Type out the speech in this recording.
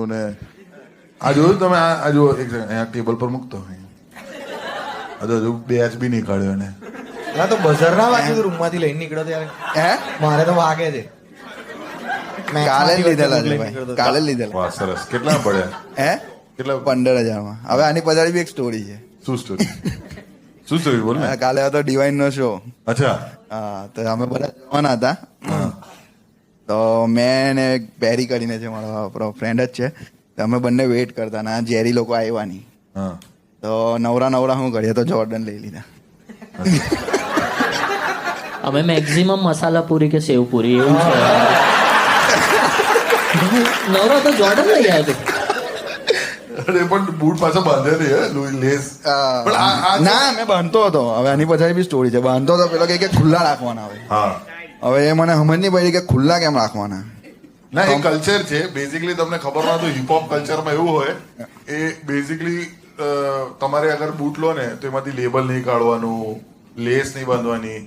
ને આ જોયું તમે આ જો એક સેકન્ડ અહીંયા ટેબલ પર મૂકતો હજુ બેચ બી નહીં કાઢ્યો એને ના તો બઝર ના વાગ્યું રૂમ માંથી લઈને નીકળ્યો ત્યારે હે મારે તો વાગે છે કાલે જ લીધેલા છે ભાઈ કાલે જ લીધેલા વાહ સરસ કેટલા પડ્યા હે કેટલા 15,000 હવે આની પછાડી બી એક સ્ટોરી છે શું સ્ટોરી શું સ્ટોરી બોલ ને કાલે હતો ડિવાઇન નો શો અચ્છા હા તો અમે બધા જવાના હતા તો મેં ને એક બેરી કરીને છે મારો આપણો ફ્રેન્ડ જ છે તો અમે બંને વેઇટ કરતા ના જેરી લોકો આવ્યા નહીં હા તો નવરા હું કરીએ તો જોર્ડન લઈ લીધા અમે મેક્સિમમ મસાલા પૂરી કે સેવ પૂરી એવું છે નવરો તો જોર્ડન લઈ આવ્યો અરે પણ બૂટ પાછા બાંધે નહીં હે લેસ પણ આ ના મેં બાંધતો હતો હવે આની પછાડી બી સ્ટોરી છે બાંધતો હતો પેલો કે ખુલ્લા રાખવાના હવે હા હવે એ મને સમજ નહીં પડી કે ખુલ્લા કેમ રાખવાના ના એ કલ્ચર છે બેઝિકલી તમને ખબર ના તો હિપહોપ કલ્ચરમાં એવું હોય એ બેઝિકલી તમારે અગર બૂટ લો ને તો એમાંથી લેબલ નહીં કાઢવાનું લેસ નહીં બાંધવાની